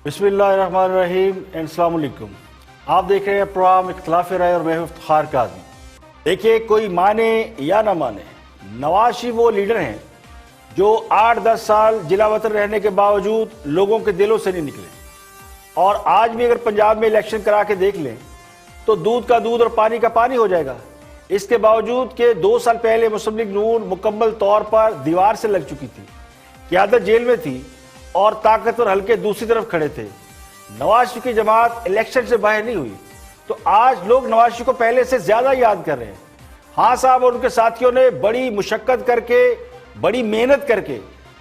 बिस्मिल्लाहिर्रहमानिर्रहीम एंड अस्सलाम वालेकुम। आप देख रहे हैं प्रोग्राम इख्तिलाफ राय और मैं हूं इफ्तिखार काज़ी। देखिए, कोई माने या ना माने, नवाज शरीफ वो लीडर हैं जो 8-10 साल जिला वतन रहने के बावजूद लोगों के दिलों से नहीं निकले। और आज भी अगर पंजाब में इलेक्शन करा के देख लें तो दूध का दूध और पानी का पानी हो जाएगा। इसके बावजूद कि 2 साल पहले मुस्लिम लीग नून मुकम्मल तौर पर दीवार से लग चुकी थी, क़यादत जेल में थी और ताकतवर हल्के दूसरी तरफ खड़े थे। नवाज शरीफ की जमात इलेक्शन से बाहर नहीं हुई, तो आज लोग नवाज शरीफ को पहले से ज्यादा याद कर रहे हैं। हाँ साहब और उनके साथियों ने बड़ी मुशक्कत करके, बड़ी मेहनत करके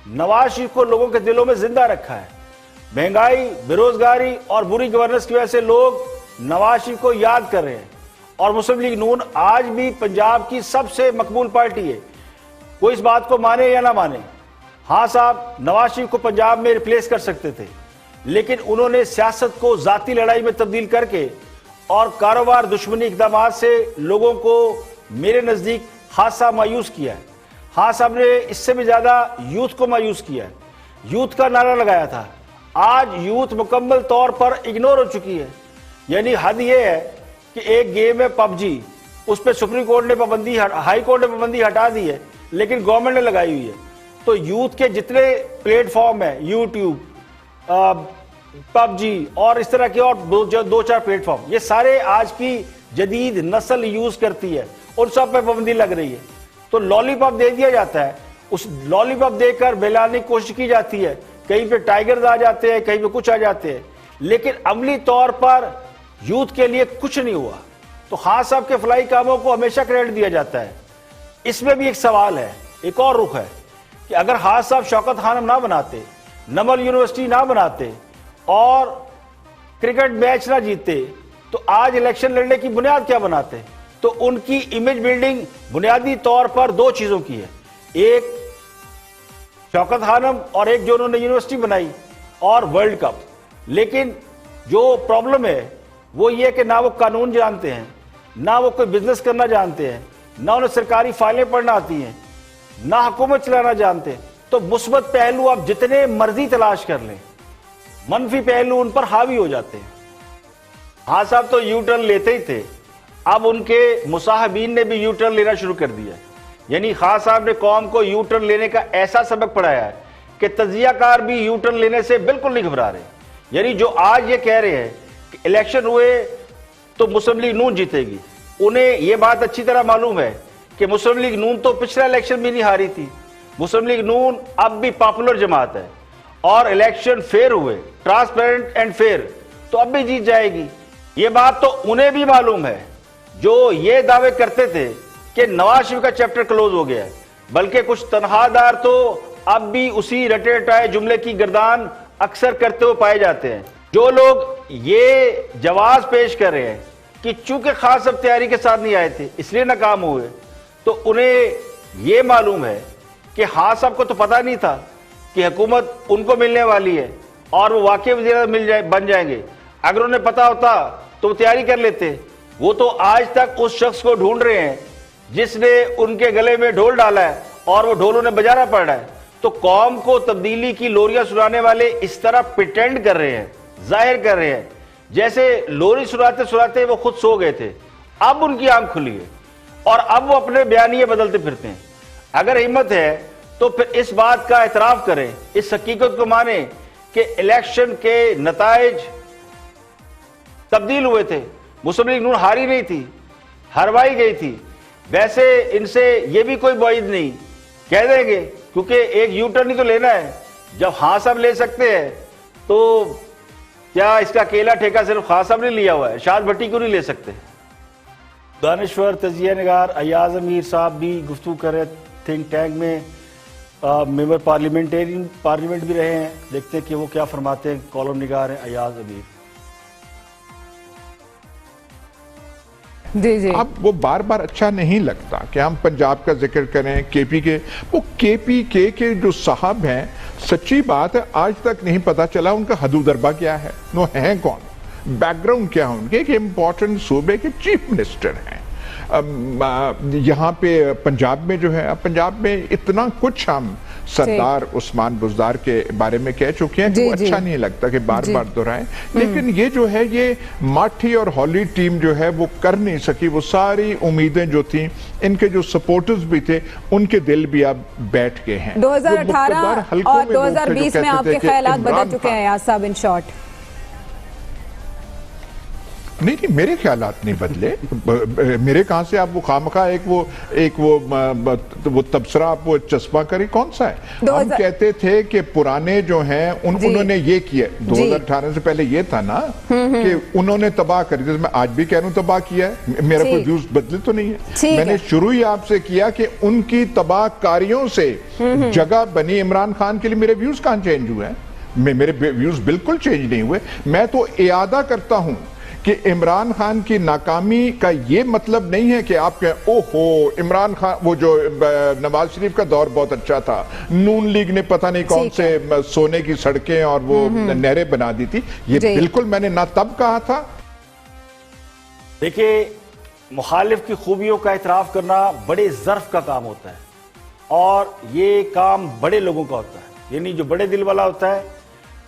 नवाज शरीफ को लोगों के दिलों में जिंदा रखा है। महंगाई, बेरोजगारी और बुरी गवर्नेंस की वजह से लोग नवाज शरीफ को याद कर रहे हैं। और मुस्लिम लीग नून आज भी पंजाब की सबसे मकबूल पार्टी है, कोई इस बात को माने या ना माने। हाँ साहब, नवाज शरीफ को पंजाब में रिप्लेस कर सकते थे, लेकिन उन्होंने सियासत को जाती लड़ाई में तब्दील करके और कारोबार दुश्मनी इकदाम से लोगों को मेरे नज़दीक खासा मायूस किया है। हाँ साहब ने इससे भी ज़्यादा यूथ को मायूस किया है। यूथ का नारा लगाया था, आज यूथ मुकम्मल तौर पर इग्नोर हो चुकी है। यानी हद ये है कि एक गेम है पबजी, उस पर सुप्रीम कोर्ट ने पाबंदी, हाई कोर्ट ने पाबंदी हटा दी है, लेकिन गवर्नमेंट ने लगाई हुई है। तो यूथ के जितने प्लेटफॉर्म है, यूट्यूब, पबजी और इस तरह के और दो चार प्लेटफॉर्म, ये सारे आज की जदीद नस्ल यूज करती है, उन सब पे पाबंदी लग रही है। तो लॉलीपॉप दे दिया जाता है, उस लॉलीपॉप देकर बहलाने की कोशिश की जाती है। कहीं पे टाइगर्स आ जाते हैं, कहीं पे कुछ आ जाते हैं, लेकिन अमली तौर पर यूथ के लिए कुछ नहीं हुआ। तो खान साहब के फलाई कामों को हमेशा क्रेडिट दिया जाता है। इसमें भी एक सवाल है, एक और रुख है कि अगर खान साहब शौकत खानम ना बनाते, नमल यूनिवर्सिटी ना बनाते और क्रिकेट मैच ना जीतते, तो आज इलेक्शन लड़ने की बुनियाद क्या बनाते? तो उनकी इमेज बिल्डिंग बुनियादी तौर पर 2 चीजों की है, एक शौकत खानम और एक जो उन्होंने यूनिवर्सिटी बनाई और वर्ल्ड कप। लेकिन जो प्रॉब्लम है वो ये कि ना वो कानून जानते हैं, ना वो कोई बिजनेस करना जानते हैं, ना उन्हें सरकारी फाइलें पढ़ना आती हैं, ना हुकूमत चलाना जानते। तो मुस्बत पहलू आप जितने मर्जी तलाश कर लें, मनफी पहलू उन पर हावी हो जाते हैं। हाँ साहब तो यू टर्न लेते ही थे, अब उनके मुसाहबीन ने भी यू टर्न लेना शुरू कर दिया। यानी खान साहब ने कौम को यू टर्न लेने का ऐसा सबक पढ़ाया है कि तजियाकार भी यू टर्न लेने से बिल्कुल नहीं घबरा रहे। यानी जो आज ये कह रहे हैं कि इलेक्शन हुए तो मुस्लिम लीग नून जीतेगी, उन्हें यह बात अच्छी तरह मालूम है कि मुस्लिम लीग नून तो पिछला इलेक्शन भी नहीं हारी थी। मुस्लिम लीग नून अब भी पॉपुलर जमात है और इलेक्शन फेयर हुए, ट्रांसपेरेंट एंड फेयर, तो अब भी जीत जाएगी। ये बात तो उन्हें भी मालूम है जो ये दावे करते थे कि नवाज शरीफ का चैप्टर क्लोज हो गया है। बल्कि कुछ तनख्वाहदार तो अब भी उसी रटे रटाए जुमले की गर्दान अक्सर करते हुए पाए जाते हैं। जो लोग ये जवाब पेश कर रहे हैं कि चूंकि खास सब तैयारी के साथ नहीं आए थे इसलिए नाकाम हुए, तो उन्हें यह मालूम है कि हाँ साहब को तो पता नहीं था कि हुकूमत उनको मिलने वाली है और वो वाकई वज़ीर बन जाएंगे। अगर उन्हें पता होता तो वो तैयारी कर लेते। वो तो आज तक उस शख्स को ढूंढ रहे हैं जिसने उनके गले में ढोल डाला है और वो ढोल उन्हें बजाना पड़ रहा है। तो कौम को तब्दीली की लोरियां सुनाने वाले इस तरह प्रिटेंड कर रहे हैं, जाहिर कर रहे हैं जैसे लोरी सुनाते सुनाते वो खुद सो गए थे। अब उनकी आंख खुली है और अब वो अपने बयानिए बदलते फिरते हैं। अगर हिम्मत है तो फिर इस बात का एतराफ करें, इस हकीकत को माने कि इलेक्शन के नताइज तब्दील हुए थे। मुस्लिम लीग नून हारी नहीं थी, हरवाई गई थी। वैसे इनसे ये भी कोई बुआइद नहीं, कह देंगे क्योंकि एक यू टर्न ही तो लेना है। जब हाँ साहब ले सकते हैं तो क्या इसका अकेला ठेका सिर्फ खान साहब ने लिया हुआ है? शाद भट्टी क्यों नहीं ले सकते? दानिश्वर तजिया निगार अयाज अमीर साहब भी गुफ्तगू कर रहे थिंक टैंक में, मेंबर पार्लियामेंट भी रहे हैं। देखते हैं कि वो क्या फरमाते हैं। कॉलम निगार हैं अयाज अमीर। जी। अब वो बार बार अच्छा नहीं लगता कि हम पंजाब का जिक्र करें, केपी के। वो केपी के जो साहब हैं, सच्ची बात है आज तक नहीं पता चला उनका हदूदरबा क्या है, वो हैं कौन, बैकग्राउंड क्या है उनके। एक इंपॉर्टेंट सूबे के चीफ मिनिस्टर हैं, यहाँ पे पंजाब में जो है, पंजाब में इतना कुछ हम सरदार उस्मान बुज़दार के बारे में कह चुके हैं कि वो अच्छा नहीं लगता कि बार बार दोहराएं, लेकिन ये जो है ये माठी और हॉली टीम जो है वो कर नहीं सकी। वो सारी उम्मीदें जो थी, इनके जो सपोर्टर्स भी थे, उनके दिल भी अब बैठ गए हैं। 2018 और 2020 में आपके ख्यालात बदल चुके हैं याद साहब इन शॉर्ट? नहीं, मेरे ख्यालात नहीं बदले। मेरे कहां से आप वो खामखा एक वो तबसरा आप वो चस्पा करें, कौन सा है? हम कहते थे कि पुराने जो हैं उन्होंने ये किया। 2018 से पहले ये था ना कि उन्होंने तबाह कर दिया। मैं आज भी कह रहा हूं तबाह किया है, मेरा कोई व्यूज बदले तो नहीं है। मैंने शुरू ही आपसे किया कि उनकी तबाहकारियों से जगह बनी इमरान खान के लिए। मेरे व्यूज कहां चेंज हुए हैं? मेरे व्यूज बिल्कुल चेंज नहीं हुए। मैं तो इयादा करता हूं कि इमरान खान की नाकामी का ये मतलब नहीं है कि आप कहें ओहो इमरान खान, वो जो नवाज शरीफ का दौर बहुत अच्छा था, नून लीग ने पता नहीं कौन से सोने की सड़कें और वो नहरें बना दी थी, ये बिल्कुल मैंने ना तब कहा था। देखिए, मुखालिफ की खूबियों का इतराफ करना बड़े ज़र्फ का काम होता है और ये काम बड़े लोगों का होता है, यानी जो बड़े दिल वाला होता है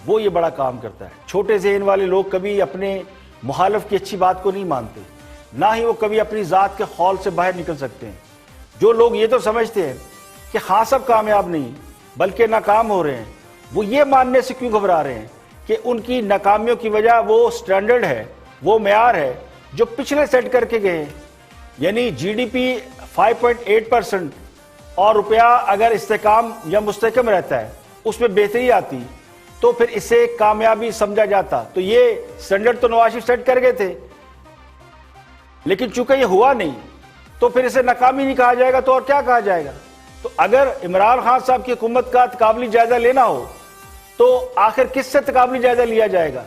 वो ये बड़ा काम करता है। छोटे ज़हन वाले लोग कभी अपने मुखालिफ की अच्छी बात को नहीं मानते, ना ही वो कभी अपनी ज़ात के खौल से बाहर निकल सकते हैं। जो लोग ये तो समझते हैं कि हाँ सब कामयाब नहीं बल्कि नाकाम हो रहे हैं, वो ये मानने से क्यों घबरा रहे हैं कि उनकी नाकामियों की वजह वो स्टैंडर्ड है, वो मेयार है जो पिछले सेट करके गए हैं। यानी जीडीपी 5.8% और रुपया अगर इस्तेकाम या मुस्तकम रहता है, उसमें बेहतरी आती, तो फिर इसे कामयाबी समझा जाता। तो ये स्टैंडर्ड तो नवाज शरीफ सेट कर गए थे, लेकिन चूंकि ये हुआ नहीं तो फिर इसे नाकामी नहीं कहा जाएगा, तो और क्या कहा जाएगा? तो अगर इमरान खान साहब की हुकूमत का तकाबली जायजा लेना हो तो आखिर किससे तकाबली जायजा लिया जाएगा?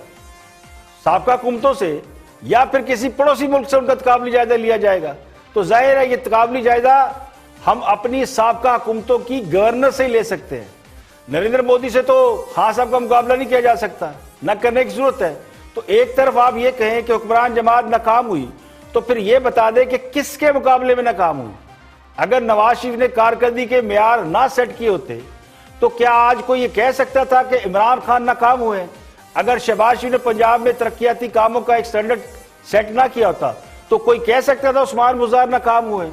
साबका हुकूमतों से या फिर किसी पड़ोसी मुल्क से उनका तकाबली जायजा लिया जाएगा? तो जाहिर है ये तकाबली जायजा हम अपनी साबका हुकूमतों की गवर्नर से ही ले सकते हैं। नरेंद्र मोदी से तो खान साहब का मुकाबला नहीं किया जा सकता, न करने की जरूरत है। तो एक तरफ आप ये कहें कि हुक्मरान जमात नाकाम हुई, तो फिर ये बता दें कि किसके मुकाबले में नाकाम हुई। अगर नवाज शरीफ ने कारकर्दगी के मेयार ना सेट किए होते तो क्या आज कोई ये कह सकता था कि इमरान खान नाकाम हुए? अगर शहबाज शरीफ ने पंजाब में तरक्याती कामों का एक स्टैंडर्ड सेट ना किया होता तो कोई कह सकता था उस्मान बुज़दार नाकाम हुए?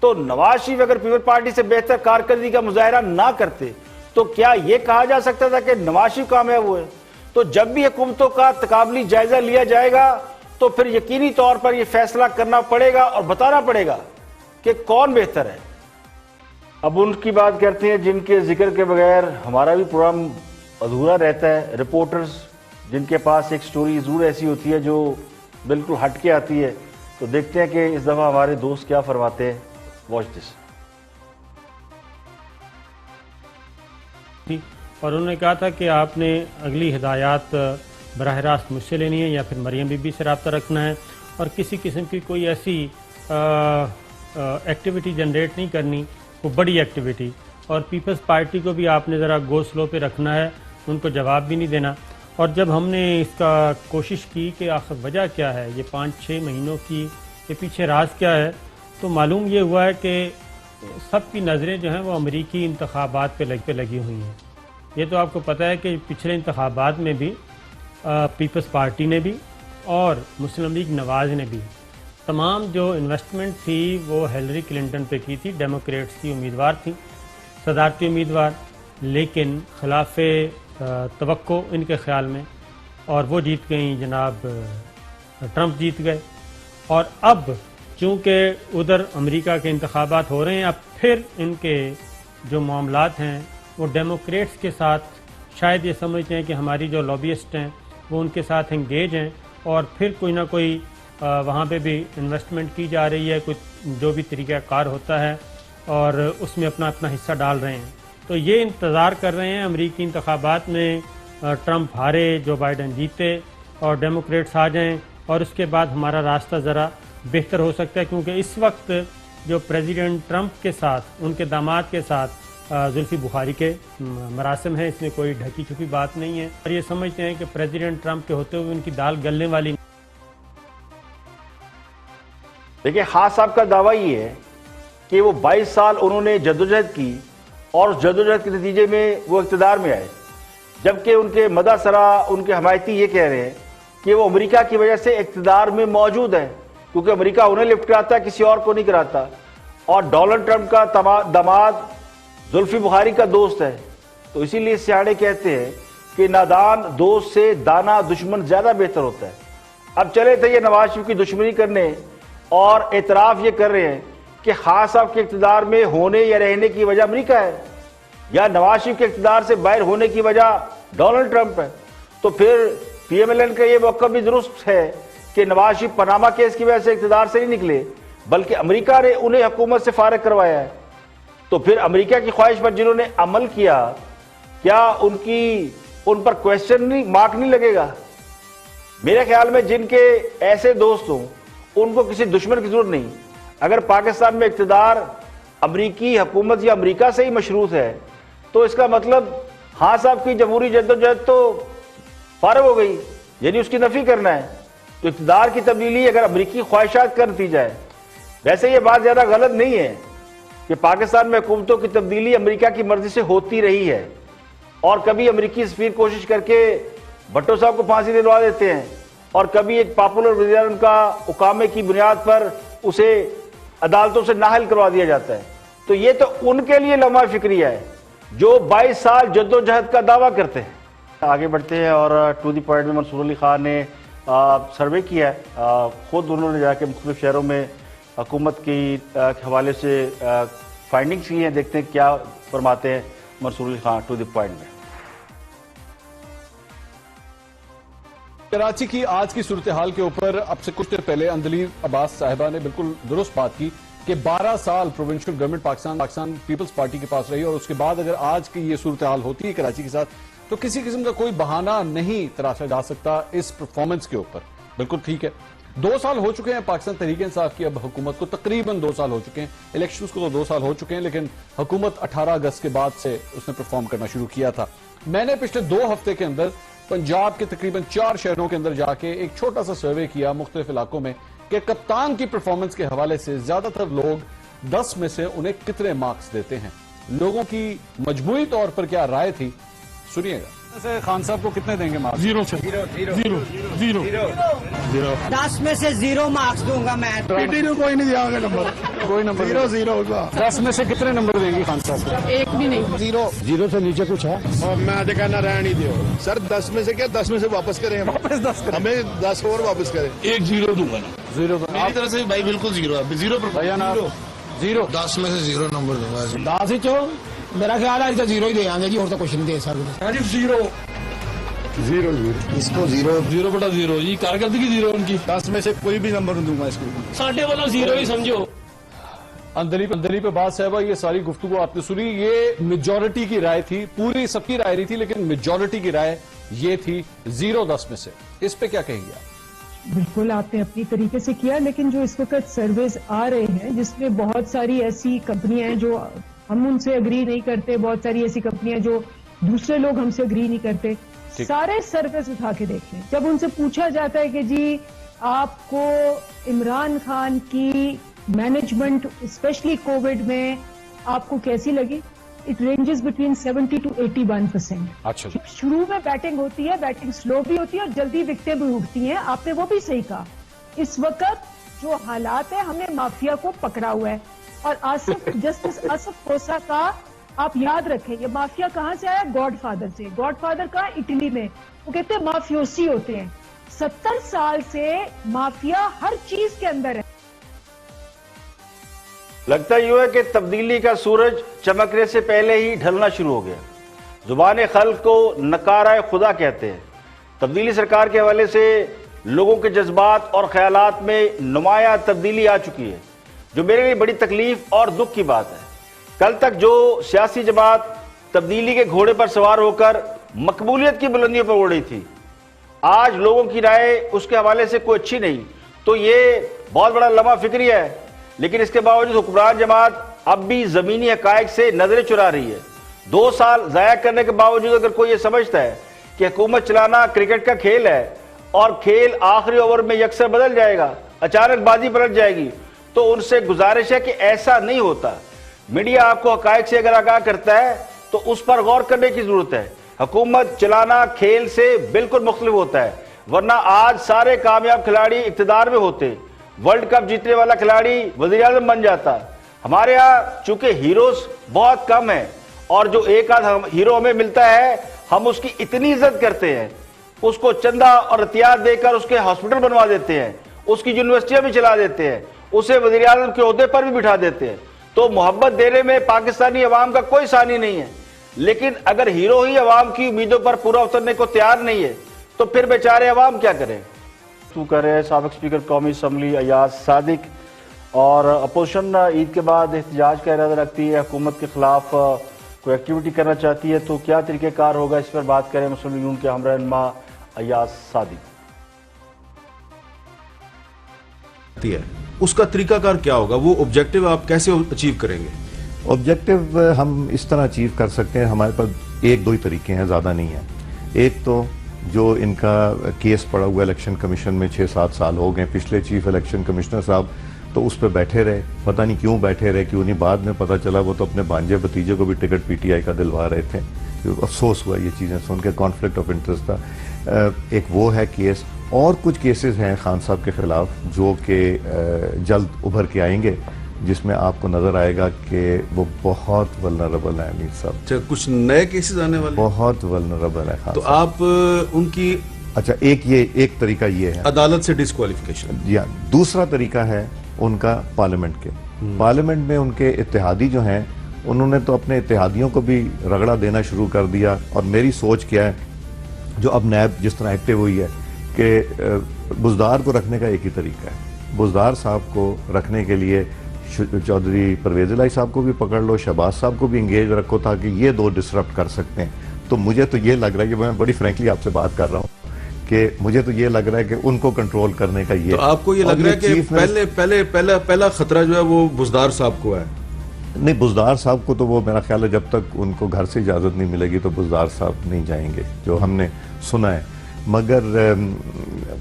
तो नवाज शरीफ अगर पीपल पार्टी से बेहतर कारकर्दगी का मुजाहरा ना करते तो क्या यह कहा जा सकता था कि नवाज शरीफ कामयाब हुए? तो जब भी हुकूमतों का तकाबली जायजा लिया जाएगा तो फिर यकीनी तौर पर यह फैसला करना पड़ेगा और बताना पड़ेगा कि कौन बेहतर है। अब उनकी बात करते हैं जिनके जिक्र के बगैर हमारा भी प्रोग्राम अधूरा रहता है। रिपोर्टर्स जिनके पास एक स्टोरी जरूर ऐसी होती है जो बिल्कुल हट के आती है। तो देखते हैं कि इस दफा हमारे दोस्त क्या फरमाते हैं। Watch this. और उन्होंने कहा था कि आपने अगली हिदायत बराह रास्त मुझसे लेनी है या फिर मरियम बीबी से रब्ता रखना है और किसी किस्म की कोई ऐसी एक्टिविटी जनरेट नहीं करनी, वो बड़ी एक्टिविटी। और पीपल्स पार्टी को भी आपने ज़रा गो स्लो पे रखना है, उनको जवाब भी नहीं देना। और जब हमने इसका कोशिश की कि आखिर वजह क्या है, ये 5-6 महीनों की के पीछे राज क्या है, तो मालूम ये हुआ है कि सबकी नज़रें जो हैं वो अमरीकी इंतखाबात पे लगी हुई हैं। ये तो आपको पता है कि पिछले इंतखाबात में भी पीपल्स पार्टी ने भी और मुस्लिम लीग नवाज ने भी तमाम जो इन्वेस्टमेंट थी वो हिलरी क्लिंटन पे की थी। डेमोक्रेट्स की उम्मीदवार थी, सदारती उम्मीदवार, लेकिन खिलाफ तवक्को इनके ख्याल में, और वो जीत गई, जनाब ट्रंप जीत गए। और अब चूँकि उधर अमेरिका के इंतखाबात हो रहे हैं, अब फिर इनके जो मामलात हैं वो डेमोक्रेट्स के साथ, शायद ये समझते हैं कि हमारी जो लॉबियस्ट हैं वो उनके साथ एंगेज हैं और फिर कोई ना कोई वहाँ पे भी इन्वेस्टमेंट की जा रही है, कुछ जो भी तरीक़ाकार होता है और उसमें अपना अपना हिस्सा डाल रहे हैं। तो ये इंतज़ार कर रहे हैं अमेरिकी इंतखाबात में ट्रंप हारे, जो बाइडन जीते और डेमोक्रेट्स आ जाएं, और उसके बाद हमारा रास्ता ज़रा बेहतर हो सकता है। क्योंकि इस वक्त जो प्रेसिडेंट ट्रंप के साथ, उनके दामाद के साथ जुल्फी बुखारी के मरासिम है, इसमें कोई ढकी छुपी बात नहीं है। और ये समझते हैं कि प्रेसिडेंट ट्रंप के होते हुए उनकी दाल गलने वाली देखिए, खान साहब का दावा ये है कि वो 22 साल उन्होंने जद्दोजहद की और उस जद्दोजहद के नतीजे में वो इक़्तिदार में आए, जबकि उनके मदासरा, उनके हमायती ये कह रहे हैं कि वो अमेरिका की वजह से इक़्तिदार में मौजूद है, क्योंकि अमेरिका उन्हें लिफ्ट कराता है, किसी और को नहीं कराता। और डोनाल्ड ट्रंप का दामाद जुल्फी बुखारी का दोस्त है, तो इसीलिए सियाणे कहते हैं कि नादान दोस्त से दाना दुश्मन ज्यादा बेहतर होता है। अब चले थे ये नवाज शरीफ की दुश्मनी करने और एतराफ़ ये कर रहे हैं कि खान साहब के इक़्तिदार में होने या रहने की वजह अमेरिका है, या नवाज शरीफ के इक़्तिदार से बाहर होने की वजह डोनाल्ड ट्रंप है। तो फिर PMLN का ये मौक़िफ़ भी दुरुस्त है कि नवाज शरीफ पनामा केस की वजह से इक़्तिदार से नहीं निकले, बल्कि अमेरिका ने उन्हें हुकूमत से फारिग करवाया है। तो फिर अमेरिका की ख्वाहिश पर जिन्होंने अमल किया, क्या उन पर क्वेश्चन मार्क नहीं लगेगा? मेरे ख्याल में जिनके ऐसे दोस्त हों उनको किसी दुश्मन की जरूरत नहीं। अगर पाकिस्तान में इक़्तिदार अमरीकी हुकूमत या अमरीका से ही मशरूत है, तो इसका मतलब खान साहब की जमहूरी जद्दोजहद तो फारग हो गई, यानी उसकी नफी करना है। तो इक़्तिदार की तब्दीली अगर अमरीकी ख्वाहिशात का नतीजा है, वैसे ये बात ज़्यादा गलत नहीं है कि पाकिस्तान में हुकूमतों की तब्दीली अमरीका की मर्जी से होती रही है, और कभी अमरीकी सफीर कोशिश करके भट्टो साहब को फांसी दिलवा देते हैं, और कभी एक पॉपुलर वज़ीर उनका उकामे की बुनियाद पर उसे अदालतों से नाहल करवा दिया जाता है। तो ये तो उनके लिए लम्हा फिक्रिया है जो 22 साल जद्दोजहद का दावा करते हैं। आगे बढ़ते हैं और टू द पॉइंट में मंसूर अली खान ने सर्वे किया है, खुद उन्होंने जाके मुख्तलिफ शहरों में हुकूमत के हवाले से फाइंडिंग्स की हैं। देखते हैं क्या फरमाते हैं Mansoor Ali Khan to the point में। कराची की आज की सूरत हाल के ऊपर अब से कुछ देर पहले अंदलीर अब्बास साहिबा ने बिल्कुल दुरुस्त बात की कि 12 साल प्रोविंशियल गवर्नमेंट पाकिस्तान पीपल्स पार्टी के पास रही, और उसके बाद अगर आज की ये सूरत हाल होती है कराची के साथ, तो किसी किस्म का कोई बहाना नहीं तराशा जा सकता इस परफॉर्मेंस के ऊपर। बिल्कुल ठीक है, 2 साल हो चुके हैं पाकिस्तान तहरीक-ए-इंसाफ की अब हुकूमत को, तकरीबन 2 साल हो चुके हैं। इलेक्शंस को तो 2 साल हो चुके हैं, लेकिन हुकूमत 18 अगस्त के बाद से उसने परफॉर्म करना शुरू किया था। मैंने पिछले 2 हफ्ते के अंदर पंजाब के तकरीबन 4 शहरों के अंदर जाके एक छोटा सा सर्वे किया मुख्तलिफ इलाकों में कि कप्तान की परफॉर्मेंस के हवाले से ज्यादातर लोग 10 में से उन्हें कितने मार्क्स देते हैं। लोगों की मजमूई तौर पर क्या राय थी, सुनिएगा। वैसे खान साहब को कितने देंगे मार्क्स? 0 से 0 10 में से 0 मार्क्स दूंगा मैं। पीटी ने कोई नहीं दिया नंबर, कोई नंबर 0 होगा। 10 में से कितने नंबर देंगी खान साहब को? एक भी नहीं, 0 से नीचे कुछ है। और मैं आज कहना रहने ही दियो सर, 10 में से क्या 10 में से वापस करें, वापस 10 करें, हमें 10 और वापस करें। एक 0 दूंगा ना, 0 मेरी तरफ से भाई बिल्कुल 0 है, 0 पर भैया ना 0 10 में से 0 नंबर दूंगा। 10 ही चो मेरा ख्याल है इसका 0 ही दे आएंगे जी, और तो कुछ नहीं दे सकते। 0 इसको 0/0 ये कारकर्दगी 0 उनकी। 10 में से कोई भी नंबर नहीं दूंगा इसको, साढ़े वाला 0 ही समझो। अंदरी पे बात साहबा, ये सारी गुफ्तगू आपने सुनी, ये मेजॉरिटी की राय थी, पूरी सबकी राय नहीं थी, लेकिन मेजॉरिटी की राय ये थी 0-10 में से। इस पे क्या कहेंगे आप? बिल्कुल आपने अपनी तरीके से किया, लेकिन जो इस वक्त सर्वेज आ रहे हैं जिसमें बहुत सारी ऐसी कंपनियां हैं जो हम उनसे अग्री नहीं करते, बहुत सारी ऐसी कंपनियां जो दूसरे लोग हमसे अग्री नहीं करते, सारे सर्वेज उठा के देखें। जब उनसे पूछा जाता है कि जी आपको इमरान खान की मैनेजमेंट स्पेशली कोविड में आपको कैसी लगी, इट रेंजेस बिटवीन 70 to 81%। अच्छा, शुरू में बैटिंग होती है, बैटिंग स्लो भी होती है और जल्दी विकेटें भी उठती हैं। आपने वो भी सही कहा। इस वक्त जो हालात है, हमने माफिया को पकड़ा हुआ है, और जस्टिस आसिफ खोसा का आप याद रखें, ये माफिया कहां से आया? गॉडफादर से। गॉडफादर का इटली में, वो कहते हैं माफियोसी होते हैं। 70 साल से माफिया हर चीज के अंदर है। लगता यूं है कि तब्दीली का सूरज चमकने से पहले ही ढलना शुरू हो गया। जुबान खल्क को नकारा खुदा कहते हैं। तब्दीली सरकार के हवाले से लोगों के जज्बात और ख्यालात में नुमाया तब्दीली आ चुकी है, जो मेरे लिए बड़ी तकलीफ और दुख की बात है। कल तक जो सियासी जमात तब्दीली के घोड़े पर सवार होकर मकबूलियत की बुलंदियों पर उड़ रही थी, आज लोगों की राय उसके हवाले से कोई अच्छी नहीं, तो ये बहुत बड़ा लम्हा फिक्री है। लेकिन इसके बावजूद हुक्मरान जमात अब भी जमीनी हकायक से नजरें चुरा रही है। 2 साल जाया करने के बावजूद अगर कोई ये समझता है कि हुकूमत चलाना क्रिकेट का खेल है और खेल आखिरी ओवर में यकसर बदल जाएगा, अचानक बाजी पलट जाएगी, तो उनसे गुजारिश है कि ऐसा नहीं होता। मीडिया आपको हकायक से अगर आगाह करता है तो उस पर गौर करने की जरूरत है। हुकूमत चलाना खेल से बिल्कुल मुख्तलिफ होता है, वरना आज सारे कामयाब खिलाड़ी इक्तदार में होते, वर्ल्ड कप जीतने वाला खिलाड़ी वज़ीर आज़म बन जाता। हमारे यहाँ चूंकि हीरोज बहुत कम है और जो एक आध हीरो हमें मिलता है हम उसकी इतनी इज्जत करते हैं, उसको चंदा और अतियात देकर उसके हॉस्पिटल बनवा देते हैं, उसकी यूनिवर्सिटियां भी चला देते हैं, उसे वज़ीर आज़म के ओहदे पर भी बिठा देते हैं। तो मोहब्बत देने में पाकिस्तानी अवाम का कोई सानी नहीं है, लेकिन अगर हीरो ही अवाम की उम्मीदों पर पूरा उतरने को तैयार नहीं है तो फिर बेचारे अवाम क्या करें। तू कर रहे हैं साबिक स्पीकर कौमी असम्बली अयाज सादिक, और अपोजिशन ईद के बाद एहतजाज का इरादा रखती है, हुकूमत के खिलाफ कोई एक्टिविटी करना चाहती है, तो क्या तरीक़ेकार होगा, इस पर बात करें मुस्लिम यूनियन के हमराहनुमा अयाज सादिक। उसका तरीकाकार क्या होगा, वो ऑब्जेक्टिव आप कैसे अचीव करेंगे? ऑब्जेक्टिव हम इस तरह अचीव कर सकते हैं, हमारे पास एक दो ही तरीके हैं, ज़्यादा नहीं है। एक तो जो इनका केस पड़ा हुआ इलेक्शन कमीशन में 6-7 साल हो गए, पिछले चीफ इलेक्शन कमिश्नर साहब तो उस पर बैठे रहे, पता नहीं क्यों बैठे रहे, क्यों नहीं, बाद में पता चला वो तो अपने भांजे भतीजे को भी टिकट पीटीआई का दिलवा रहे थे। अफसोस हुआ ये चीज़ें सुन के, कॉन्फ्लिक्ट ऑफ इंटरेस्ट था। एक वो है केस, और कुछ केसेस हैं खान साहब के खिलाफ जो कि जल्द उभर के आएंगे, जिसमें आपको नजर आएगा कि वो बहुत वल्नरेबल है अमीर साहब। अच्छा, कुछ नए केसेस आने वाले? बहुत वल्नरेबल है खान तो साहब। आप उनकी, अच्छा, एक तरीका ये है अदालत से डिस्क्वालिफिकेशन, या दूसरा तरीका है उनका पार्लियामेंट के। पार्लियामेंट में उनके इत्तेहादी जो हैं उन्होंने तो अपने इत्तेहादियों को भी रगड़ा देना शुरू कर दिया। और मेरी सोच क्या है, जो अब नैब जिस तरह एक्टिव हुई है कि बुज़दार को रखने का एक ही तरीका है, बुज़दार साहब को रखने के लिए चौधरी परवेज़ इलाही साहब को भी पकड़ लो, शहबाज साहब को भी इंगेज रखो, ताकि ये दो डिसरप्ट कर सकते हैं। तो मुझे तो ये लग रहा है कि मैं बड़ी फ्रैंकली आपसे बात कर रहा हूँ कि मुझे तो ये लग रहा है कि उनको कंट्रोल करने का ये। तो आपको ये लग रहा है कि पहला खतरा जो है वो बुज़दार साहब को है? नहीं, बुज़दार साहब को तो वो मेरा ख्याल है जब तक उनको घर से इजाज़त नहीं मिलेगी तो बुज़दार साहब नहीं जाएंगे, जो हमने सुना है। मगर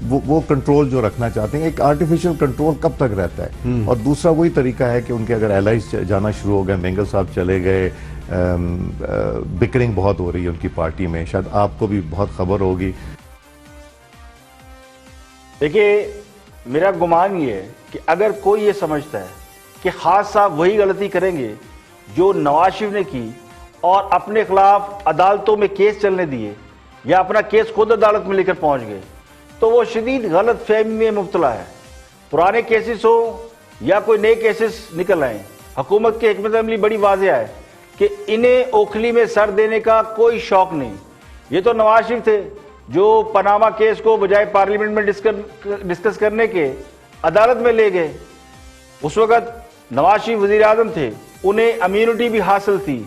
वो कंट्रोल जो रखना चाहते हैं, एक आर्टिफिशियल कंट्रोल कब तक रहता है। और दूसरा वही तरीका है कि उनके अगर एलाइज जाना शुरू हो गए, मेंगल साहब चले गए, बिकरिंग बहुत हो रही है उनकी पार्टी में, शायद आपको भी बहुत खबर होगी। देखिए, मेरा गुमान ये है कि अगर कोई ये समझता है कि खान साहब वही गलती करेंगे जो नवाज शरीफ ने की और अपने खिलाफ अदालतों में केस चलने दिए या अपना केस खुद अदालत में लेकर पहुंच गए, तो वो शदीद गलत फहमी में मुब्तला है। पुराने केसेस हो या कोई नए केसेस निकल आए, हुकूमत की हिकमत अमली बड़ी वाज़ेह है कि इन्हें ओखली में सर देने का कोई शौक नहीं। ये तो नवाज शरीफ थे जो पनामा केस को बजाय पार्लियामेंट में डिस्कस करने के अदालत में ले गए। उस वक्त नवाज शरीफ वज़ीर आज़म थे, उन्हें इम्यूनिटी भी हासिल थी,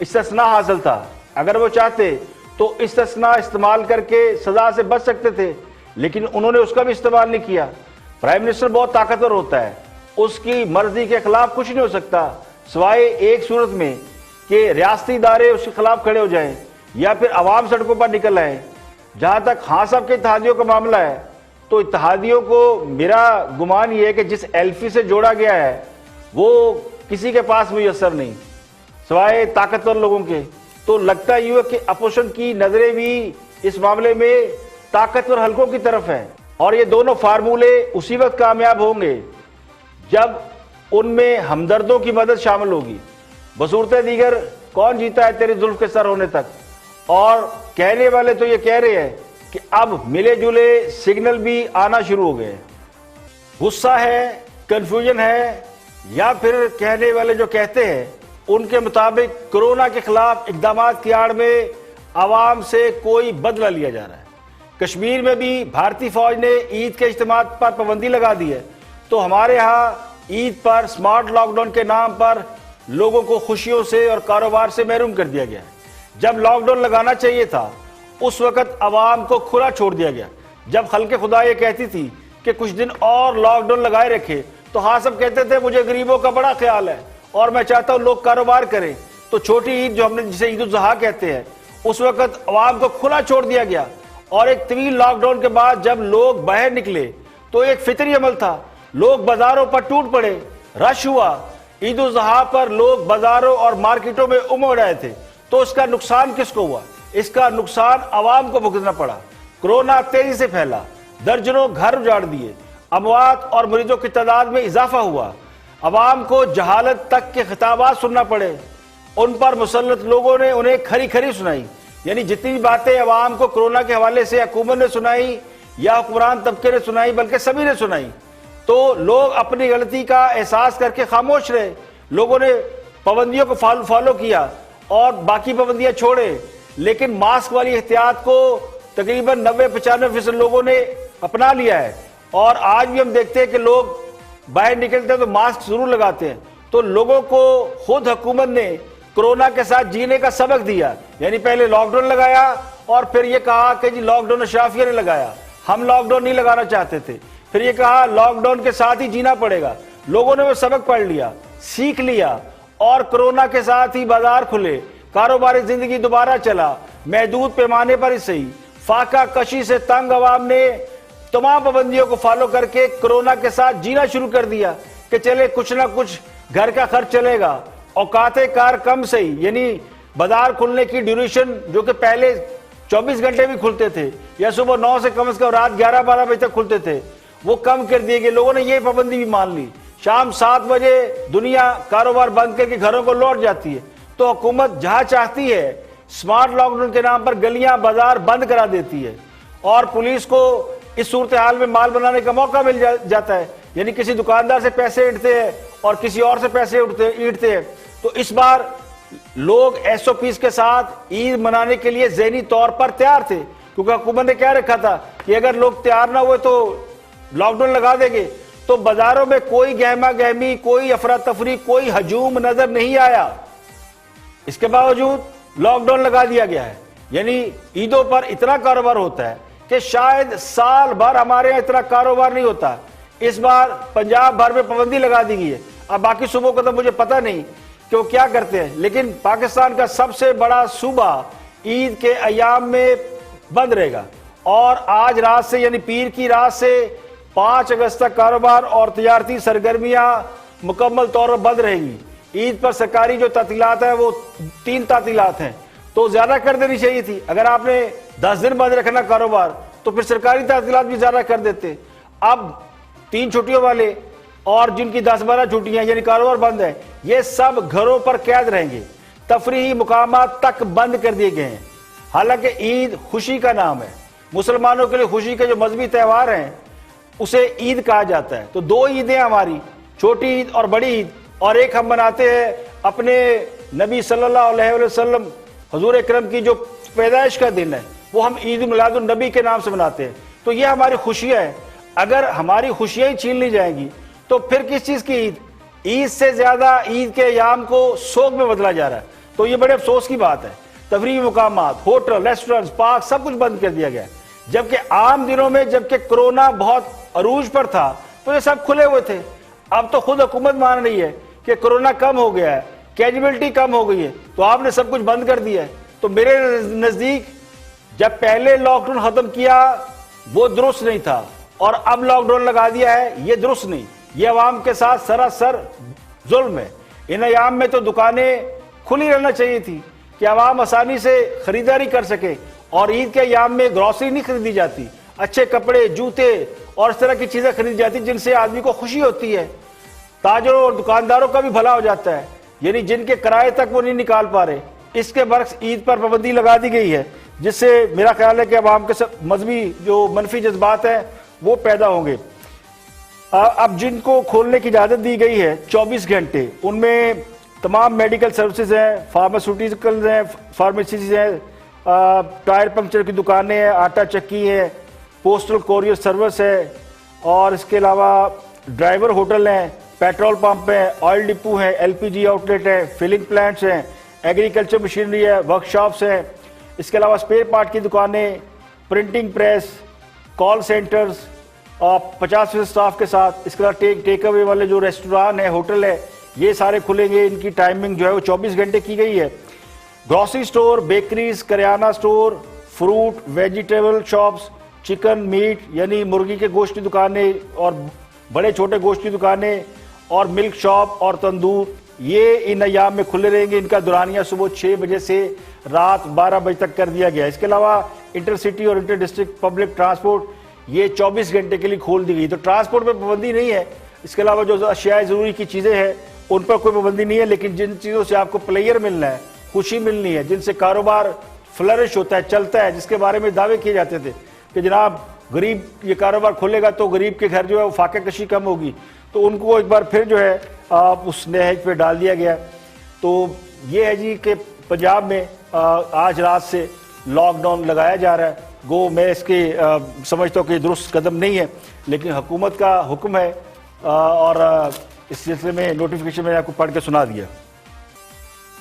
इस्तिस्ना हासिल था। अगर वो चाहते तो इस्तिस्ना इस्तेमाल करके सजा से बच सकते थे, लेकिन उन्होंने उसका भी इस्तेमाल नहीं किया। प्राइम मिनिस्टर बहुत ताकतवर होता है, उसकी मर्जी के खिलाफ कुछ नहीं हो सकता सिवाय एक सूरत में कि रियासती इदारे उसके खिलाफ खड़े हो जाएं या फिर अवाम सड़कों पर निकल आए। जहां तक खान साहब के इत्तेहादियों का मामला है, तो इत्तेहादियों को मेरा गुमान यह है कि जिस एल्फी से जोड़ा गया है वो किसी के पास मुयसर नहीं सिवाय ताकतवर लोगों के। तो लगता ही है कि अपोजिशन की नजरें भी इस मामले में ताकतवर हलकों की तरफ हैं, और ये दोनों फार्मूले उसी वक्त कामयाब होंगे जब उनमें हमदर्दों की मदद शामिल होगी। बसूरत दीगर कौन जीता है तेरे जुल्फ के सर होने तक। और कहने वाले तो ये कह रहे हैं कि अब मिले जुले सिग्नल भी आना शुरू हो गए। गुस्सा है, कंफ्यूजन है, या फिर कहने वाले जो कहते हैं उनके मुताबिक कोरोना के खिलाफ इकदाम की आड़ में आवाम से कोई बदला लिया जा रहा है। कश्मीर में भी भारतीय फौज ने ईद के इज्तिमा पर पाबंदी लगा दी है, तो हमारे यहाँ ईद पर स्मार्ट लॉकडाउन के नाम पर लोगों को खुशियों से और कारोबार से महरूम कर दिया गया। जब लॉकडाउन लगाना चाहिए था उस वक्त आवाम को खुला छोड़ दिया गया। जब खल्के खुदा ये कहती थी कि कुछ दिन और लॉकडाउन लगाए रखे, तो हाँ सब कहते थे मुझे गरीबों का बड़ा ख्याल है और मैं चाहता हूं लोग कारोबार करें। तो छोटी ईद जो हमने जिसे ईद उल ज़ुहा कहते हैं, उस वक्त आवाम को खुला छोड़ दिया गया। और एक तवील लॉकडाउन के बाद जब लोग बाहर निकले तो एक फितरी अमल था लोग बाजारों पर टूट पड़े, रश हुआ। ईद उल जुहा पर लोग बाजारों और मार्केटों में उमड़ आए थे। तो इसका नुकसान किसको हुआ? इसका नुकसान आवाम को भुगतना पड़ा। कोरोना तेजी से फैला, दर्जनों घर उजाड़ दिए, अमवात और मरीजों की तादाद में इजाफा हुआ। अवाम को जहालत तक के खिताबात सुनना पड़े। उन पर मुसल्लत लोगों ने उन्हें खरी खरी सुनाई। यानी जितनी बातें अवाम को कोरोना के हवाले से हुकूमत ने सुनाई या हुक्मरान तबके ने सुनाई, बल्कि सभी ने सुनाई, तो लोग अपनी गलती का एहसास करके खामोश रहे। लोगों ने पाबंदियों को फॉलो किया और बाकी पाबंदियां छोड़े, लेकिन मास्क वाली एहतियात को तकरीबन 90-95% लोगों ने अपना लिया है। और आज भी हम देखते हैं कि लोग बाहर निकलते हैं तो मास्क जरूर लगाते हैं। तो लोगों को खुद हुकूमत ने कोरोना के साथ जीने का सबक दिया। यानी पहले लॉकडाउन लगाया और फिर ये कहा कि जी लॉकडाउन अशराफिया ने लगाया, हम लॉकडाउन नहीं लगाना चाहते थे। फिर ये कहा लॉकडाउन के साथ ही जीना पड़ेगा। लोगों ने वो सबक पढ़ लिया, सीख लिया और कोरोना के साथ ही बाजार खुले, कारोबारी जिंदगी दोबारा चला, महदूद पैमाने पर ही सही। फाका कशी से तंग अवाम ने तमाम पाबंदियों को फॉलो करके कोरोना के साथ जीना शुरू कर दिया कि चले कुछ ना कुछ घर का खर्च चलेगा। औकाते कार कम सही, यानी बाजार खुलने की ड्यूरेशन जो कि पहले 24 घंटे भी खुलते थे या सुबह 9 से कम रात 11-12 बजे तक खुलते थे, वो कम कर दिए गए। लोगों ने ये पाबंदी भी मान ली। शाम 7 बजे दुनिया कारोबार बंद करके घरों को लौट जाती है। तो हुकूमत जहां चाहती है स्मार्ट लॉकडाउन के नाम पर गलियां बाजार बंद करा देती है और पुलिस को इस सूरत हाल में माल बनाने का मौका मिल जाता है। यानी किसी दुकानदार से पैसे ईंटते हैं और किसी और से पैसे ईंटते हैं। तो इस बार लोग SOPs के साथ ईद मनाने के लिए ज़हनी तौर पर तैयार थे, क्योंकि हुकूमत ने क्या रखा था कि अगर लोग तैयार ना हुए तो लॉकडाउन लगा देंगे। तो बाजारों में कोई गहमा गहमी, कोई अफरा तफरी, कोई हजूम नजर नहीं आया। इसके बावजूद लॉकडाउन लगा दिया गया है। यानी ईदों पर इतना कारोबार होता है कि शायद साल भर हमारे यहाँ इतना कारोबार नहीं होता। इस बार पंजाब भर में पाबंदी लगा दी गई है। अब बाकी सूबों को तो मुझे पता नहीं कि वो क्या करते हैं, लेकिन पाकिस्तान का सबसे बड़ा सूबा ईद के अयाम में बंद रहेगा। और आज रात से यानी पीर की रात से 5 अगस्त तक कारोबार और तजारती सरगर्मियां मुकम्मल तौर पर बंद रहेगी। ईद पर सरकारी जो तातीलात है वो 3 तातीलात हैं, तो ज्यादा कर देनी चाहिए थी। अगर आपने 10 दिन बंद रखना कारोबार तो फिर सरकारी तातीलात भी ज्यादा कर देते। अब 3 छुट्टियों वाले और जिनकी 10-12 छुट्टियां यानी कारोबार बंद है, ये सब घरों पर कैद रहेंगे। तफरीही मुकामात तक बंद कर दिए गए हैं। हालांकि ईद खुशी का नाम है, मुसलमानों के लिए खुशी के जो मजहबी त्यौहार हैं उसे ईद कहा जाता है। तो 2 ईदें हमारी, छोटी ईद और बड़ी ईद, और एक हम मनाते हैं अपने नबी सल्लल्लाहु अलैहि वसल्लम हुजूर अकरम की जो पैदाइश का दिन है, वो हम ईद मिलादुन नबी के नाम से मनाते हैं। तो ये हमारी खुशियां हैं। अगर हमारी खुशियां ही छीन ली जाएंगी तो फिर किस चीज की ईद? ईद से ज्यादा ईद के अयाम को सोग में बदला जा रहा है। तो ये बड़े अफसोस की बात है। तफरीही मुकामात, होटल, रेस्टोरेंट, पार्क सब कुछ बंद कर दिया गया। जबकि आम दिनों में जबकि कोरोना बहुत अरूज पर था तो ये सब खुले हुए थे। अब तो खुद हुकूमत मान रही है कि कोरोना कम हो गया है, कैजुअलिटी कम हो गई है, तो आपने सब कुछ बंद कर दिया है। तो मेरे नजदीक जब पहले लॉकडाउन खत्म किया वो दुरुस्त नहीं था और अब लॉकडाउन लगा दिया है, ये दुरुस्त नहीं। ये अवाम के साथ सरासर जुल्म है। इन अयाम में तो दुकानें खुली रहना चाहिए थी कि अवाम आसानी से खरीदारी कर सके, और ईद के अयाम में ग्रॉसरी नहीं खरीदी जाती, अच्छे कपड़े, जूते और इस तरह की चीजें खरीदी जाती जिनसे आदमी को खुशी होती है। ताजरों और दुकानदारों का भी भला हो जाता है, यानी जिनके किराए तक वो नहीं निकाल पा रहे। इसके बरक्स ईद पर पाबंदी लगा दी गई है, जिससे मेरा ख्याल है कि अवाम के मजहबी जो मनफी जज्बात हैं वो पैदा होंगे। अब जिनको खोलने की इजाजत दी गई है 24 घंटे, उनमें तमाम मेडिकल सर्विसेज हैं, फार्मास्यूटिकल्स हैं, फार्मेसीज हैं, टायर पंक्चर की दुकानें हैं, आटा चक्की है, पोस्टल कोरियर सर्विस है, और इसके अलावा ड्राइवर होटल हैं, पेट्रोल पंप है, ऑयल डिपो है, LPG आउटलेट है, फिलिंग प्लांट्स हैं, एग्रीकल्चर मशीनरी है, वर्कशॉप्स हैं। इसके अलावा स्पेयर पार्ट की दुकानें, प्रिंटिंग प्रेस, कॉल सेंटर्स और 50% स्टाफ के साथ। इसके अलावा टेक अवे वाले जो रेस्टोरेंट है, होटल है, ये सारे खुलेंगे। इनकी टाइमिंग जो है वो 24 घंटे की गई है। Grocery store, bakeries, kirana store, fruit vegetable shops, chicken meet यानी मुर्गी के गोश्त की दुकानें और बड़े छोटे गोश्त की दुकानें और मिल्क शॉप और तंदूर ये इन अयाम में खुले रहेंगे। इनका दुरानिया सुबह 6 बजे से रात 12 बजे तक कर दिया गया। इसके अलावा इंटरसिटी और इंटर डिस्ट्रिक्ट पब्लिक ट्रांसपोर्ट ये 24 घंटे के लिए खोल दी गई। तो ट्रांसपोर्ट पर पाबंदी नहीं है। इसके अलावा जो अशियाए ज़रूरी की चीज़ें हैं उन पर कोई पाबंदी नहीं है, लेकिन जिन चीज़ों से आपको प्लेयर मिलना है, खुशी मिलनी है, जिनसे कारोबार फ्लरिश होता है, चलता है, जिसके बारे में दावे किए जाते थे कि जनाब गरीब ये कारोबार खोलेगा तो गरीब के घर जो है वो फाके कशी कम होगी, तो उनको एक बार फिर जो है उस नहज पे डाल दिया गया। तो ये है जी कि पंजाब में आज रात से लॉकडाउन लगाया जा रहा है। गो मैं इसके समझता हूँ कि दुरुस्त कदम नहीं है, लेकिन हुकूमत का हुक्म है और इस सिलसिले में नोटिफिकेशन मैंने आपको पढ़ के सुना दिया।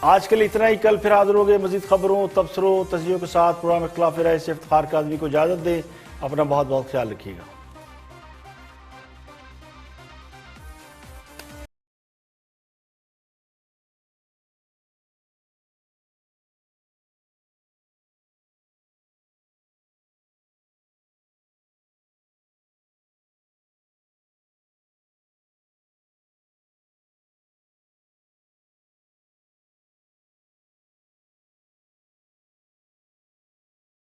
आज के लिए इतना ही। कल फिर हाजिर हो गए मजीद खबरों, तबसरों, तस्वीरों के साथ। प्रोग्राम इख्तिलाफ राय से इफ्तिखार काज़मी को इजाज़त दें। अपना बहुत बहुत ख्याल रखिएगा।